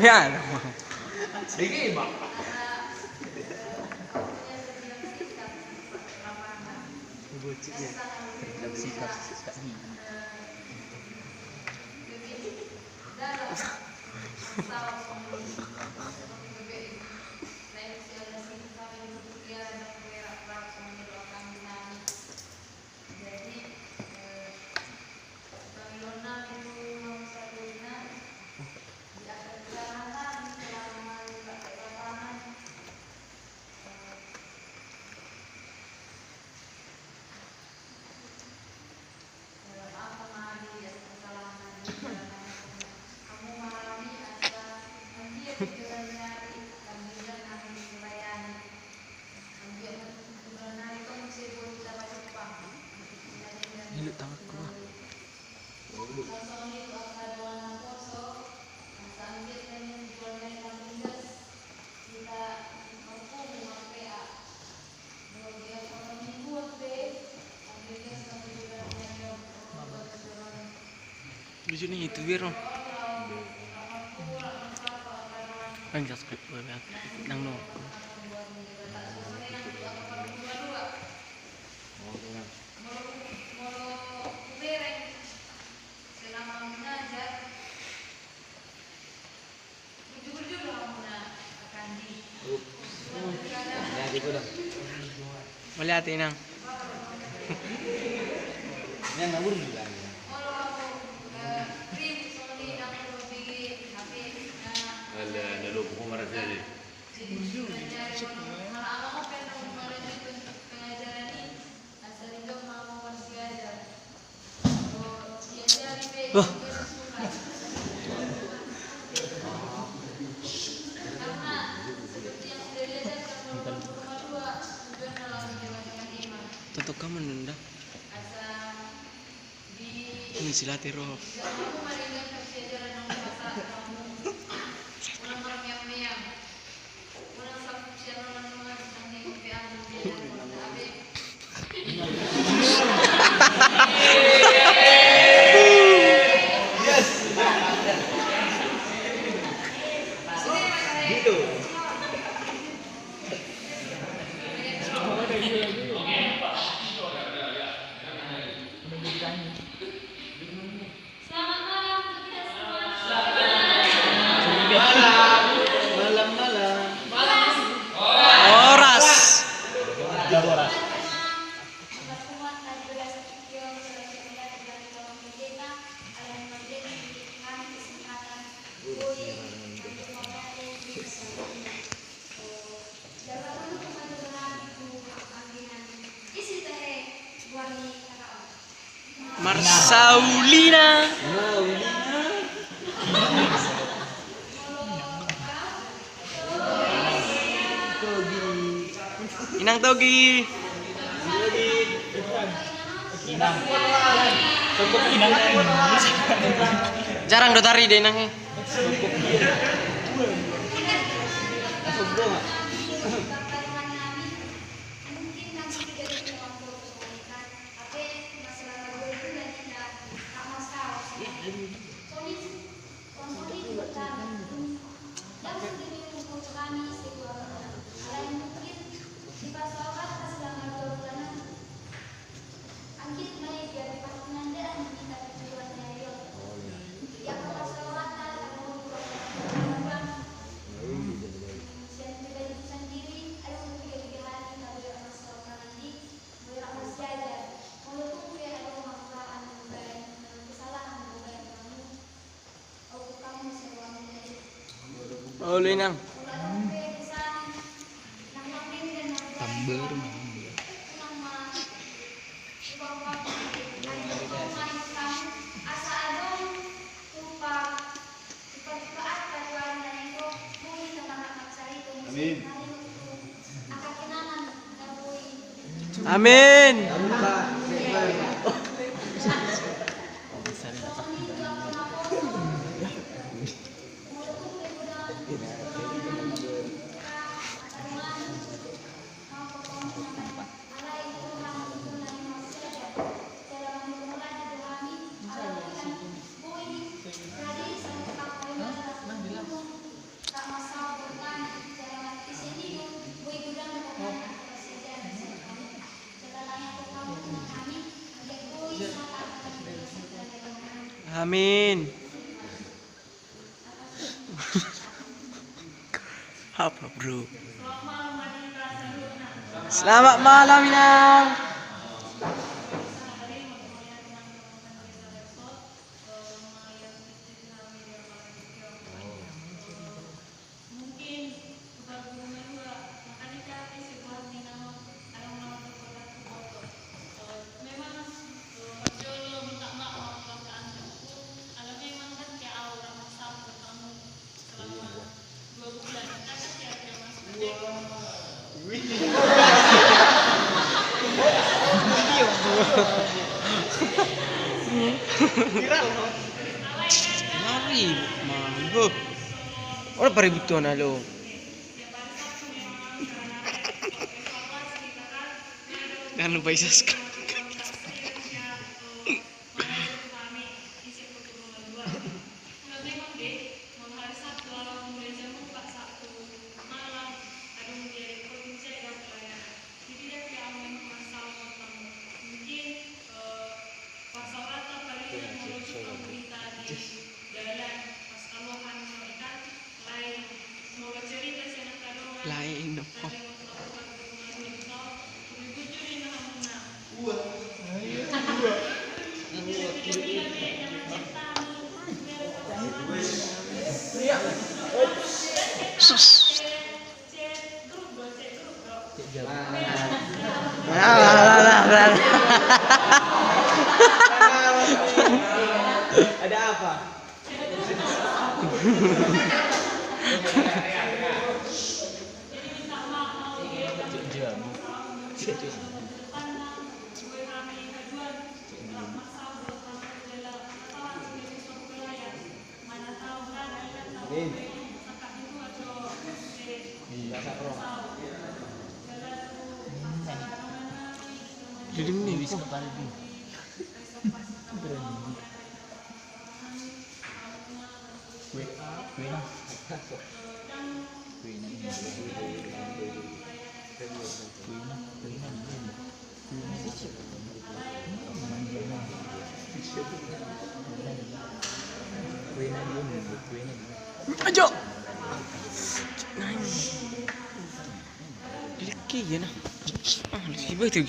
Yan. Sige, Mak. Hilut tangan ko. Lucu nih itu biar dong. Ang subscribe ko ba? Nang no. Melihat ini nang. Yan na ulo lang. Ala, naloko ko marasali. Wah. Tutup kamu nunda. Ini silatiro. Gitu. Malam. Oras. Laboras. Marsaulina. Inang Togi. Inang. Cukup inang. Jarang dotari deh inangnya. Oh, Linang. Tamber. Amin. Amin. Amin. Apa bro? Selamat malam Inang. Mari, manggo. Ora paributan halo. Jangan lupa subscribe. Lain apa? Ada apa? Jadi ini Bisa kepala ini. Kue lah. ajo. Laki ya nah. Ah, laki betul.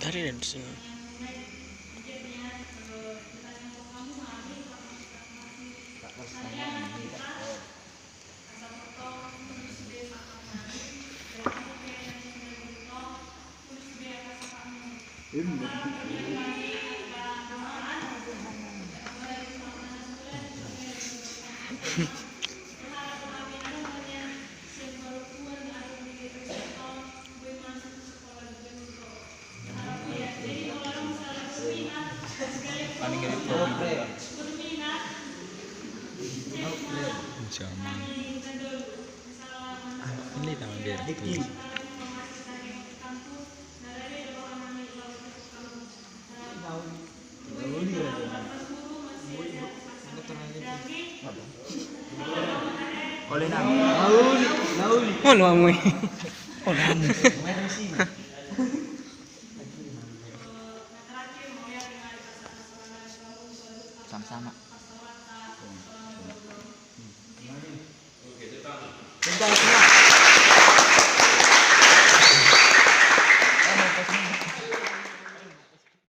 Dari dan sini. Paling gak problem. Zaman. Ini tangan biar tuh. Oleh nama. Mau lu amui. Oh, nama.